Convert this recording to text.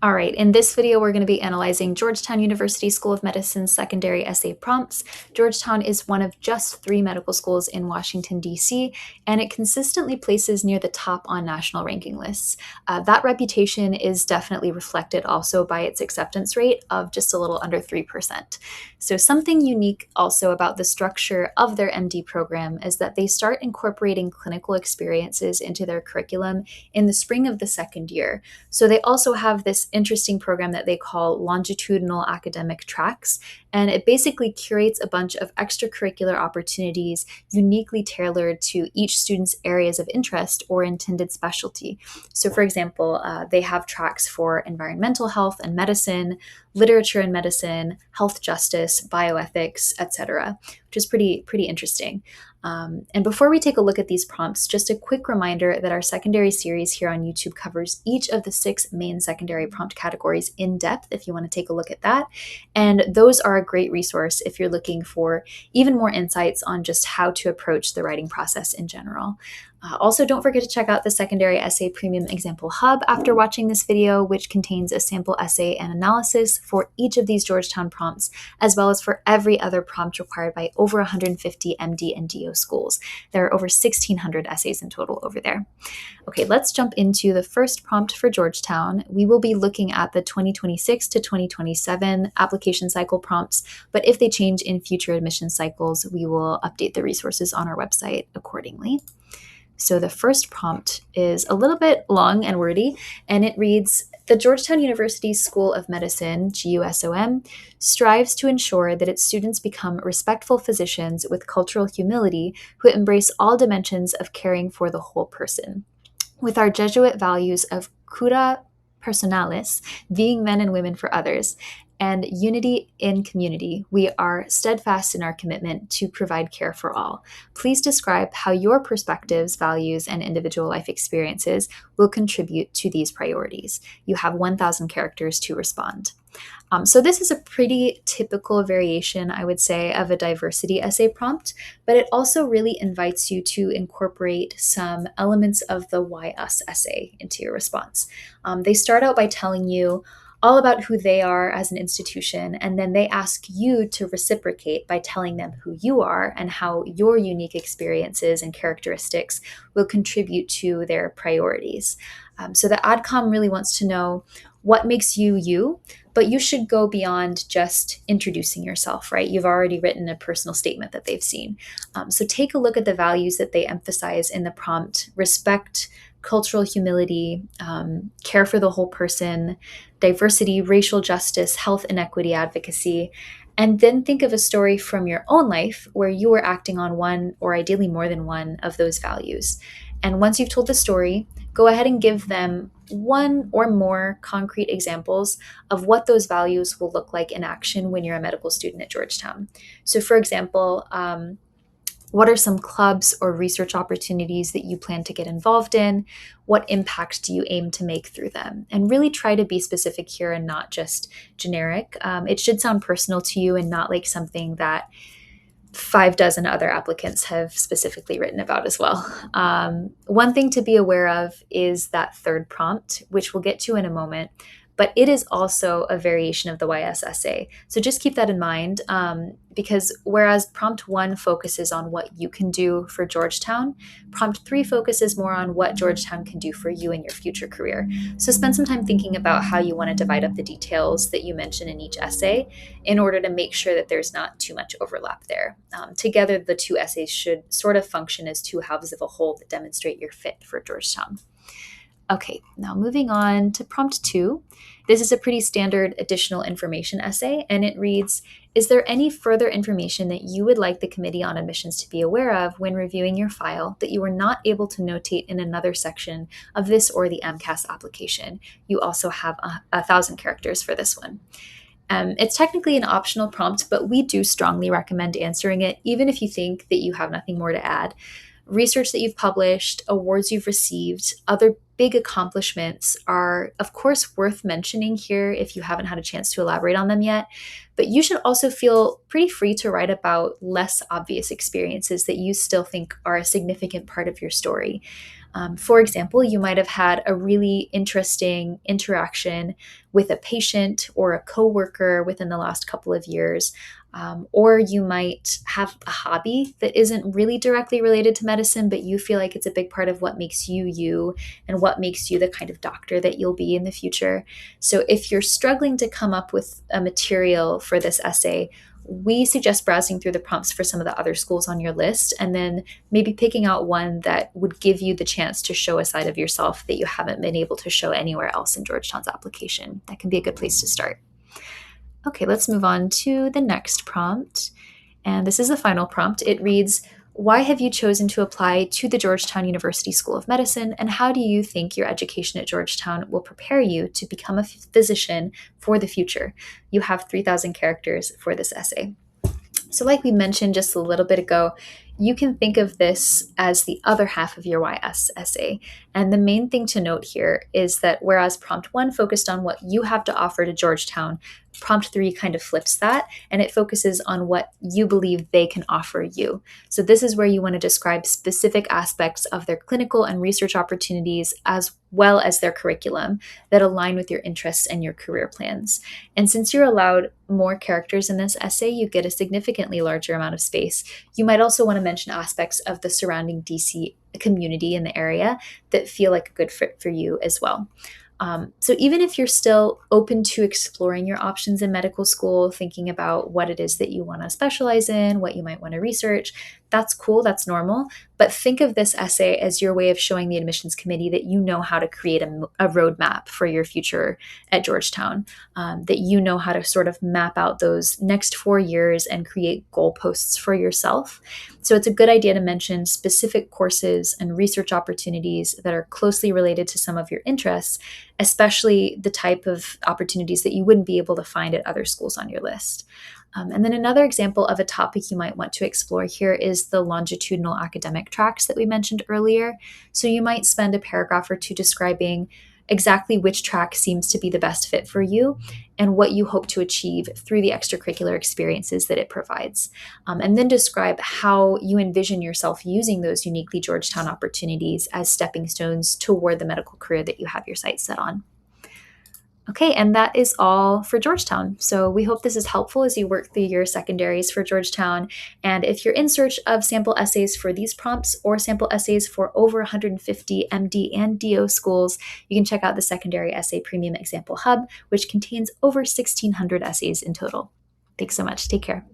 All right, in this video, we're going to be analyzing Georgetown University School of Medicine's secondary essay prompts. Georgetown is one of just 3 medical schools in Washington, D.C., and it consistently places near the top on national ranking lists. That reputation is definitely reflected also by its acceptance rate of just a little under 3%. So something unique also about the structure of their MD program is that they start incorporating clinical experiences into their curriculum in the spring of the second year. So they also have this interesting program that they call longitudinal academic tracks, and it basically curates a bunch of extracurricular opportunities uniquely tailored to each student's areas of interest or intended specialty. So for example, they have tracks for environmental health and medicine, literature and medicine, health justice, bioethics, etc., which is pretty interesting. And before we take a look at these prompts, just a quick reminder that our secondary series here on YouTube covers each of the 6 main secondary prompt categories in depth if you want to take a look at that. And those are a great resource if you're looking for even more insights on just how to approach the writing process in general. Also, don't forget to check out the Secondary Essay Premium Example Hub after watching this video, which contains a sample essay and analysis for each of these Georgetown prompts, as well as for every other prompt required by over 150 MD and DO schools. There are over 1,600 essays in total over there. Okay, let's jump into the first prompt for Georgetown. We will be looking at the 2026 to 2027 application cycle prompts, but if they change in future admission cycles, we will update the resources on our website accordingly. So the first prompt is a little bit long and wordy, and it reads, the Georgetown University School of Medicine, GUSOM, strives to ensure that its students become respectful physicians with cultural humility who embrace all dimensions of caring for the whole person. With our Jesuit values of Cura Personalis, being men and women for others, and unity in community, we are steadfast in our commitment to provide care for all. Please describe how your perspectives, values, and individual life experiences will contribute to these priorities. You have 1,000 characters to respond. So this is a pretty typical variation, I would say, of a diversity essay prompt, but it also really invites you to incorporate some elements of the why us essay into your response. They start out by telling you all about who they are as an institution, and then they ask you to reciprocate by telling them who you are and how your unique experiences and characteristics will contribute to their priorities. So the AdCom really wants to know what makes you you, but you should go beyond just introducing yourself, right? You've already written a personal statement that they've seen. So take a look at the values that they emphasize in the prompt: respect, cultural humility, care for the whole person, diversity, racial justice, health inequity advocacy, and then think of a story from your own life where you were acting on one or ideally more than one of those values. And once you've told the story, go ahead and give them one or more concrete examples of what those values will look like in action when you're a medical student at Georgetown. So for example, what are some clubs or research opportunities that you plan to get involved in? What impact do you aim to make through them? And really try to be specific here and not just generic. It should sound personal to you and not like something that 5 dozen other applicants have specifically written about as well. One thing to be aware of is that third prompt, which we'll get to in a moment, but it is also a variation of the YS essay. So just keep that in mind, because whereas prompt 1 focuses on what you can do for Georgetown, prompt 3 focuses more on what Georgetown can do for you in your future career. So spend some time thinking about how you want to divide up the details that you mention in each essay in order to make sure that there's not too much overlap there. Together, the 2 essays should sort of function as 2 halves of a whole that demonstrate your fit for Georgetown. Okay, now moving on to prompt 2. This is a pretty standard additional information essay, and it reads, is there any further information that you would like the Committee on Admissions to be aware of when reviewing your file that you were not able to notate in another section of this or the AMCAS application? You also have 1,000 characters for this one. It's technically an optional prompt, but we do strongly recommend answering it, even if you think that you have nothing more to add. Research that you've published, awards you've received, other big accomplishments are, of course, worth mentioning here if you haven't had a chance to elaborate on them yet. But you should also feel pretty free to write about less obvious experiences that you still think are a significant part of your story. For example, you might have had a really interesting interaction with a patient or a coworker within the last couple of years. Or you might have a hobby that isn't really directly related to medicine, but you feel like it's a big part of what makes you you and what makes you the kind of doctor that you'll be in the future. So if you're struggling to come up with a material for this essay, we suggest browsing through the prompts for some of the other schools on your list and then maybe picking out one that would give you the chance to show a side of yourself that you haven't been able to show anywhere else in Georgetown's application. That can be a good place to start. Okay, let's move on to the next prompt. And this is the final prompt. It reads, why have you chosen to apply to the Georgetown University School of Medicine, and how do you think your education at Georgetown will prepare you to become a physician for the future? You have 3,000 characters for this essay. So like we mentioned just a little bit ago, you can think of this as the other half of your YS essay. And the main thing to note here is that whereas prompt 1 focused on what you have to offer to Georgetown, prompt 3 kind of flips that, and it focuses on what you believe they can offer you. So this is where you want to describe specific aspects of their clinical and research opportunities as well as their curriculum that align with your interests and your career plans. And since you're allowed more characters in this essay, you get a significantly larger amount of space. You might also want to mention aspects of the surrounding DC community in the area that feel like a good fit for you as well. So even if you're still open to exploring your options in medical school, thinking about what it is that you want to specialize in, what you might want to research, that's cool, that's normal. But think of this essay as your way of showing the admissions committee that you know how to create a roadmap for your future at Georgetown, that you know how to sort of map out those next 4 years and create goalposts for yourself. So it's a good idea to mention specific courses and research opportunities that are closely related to some of your interests, especially the type of opportunities that you wouldn't be able to find at other schools on your list. And then another example of a topic you might want to explore here is the longitudinal academic tracks that we mentioned earlier. So you might spend a paragraph or two describing exactly which track seems to be the best fit for you and what you hope to achieve through the extracurricular experiences that it provides. And then describe how you envision yourself using those uniquely Georgetown opportunities as stepping stones toward the medical career that you have your sights set on. Okay, and that is all for Georgetown. So we hope this is helpful as you work through your secondaries for Georgetown. And if you're in search of sample essays for these prompts or sample essays for over 150 MD and DO schools, you can check out the Secondary Essay Premium Example Hub, which contains over 1,600 essays in total. Thanks so much. Take care.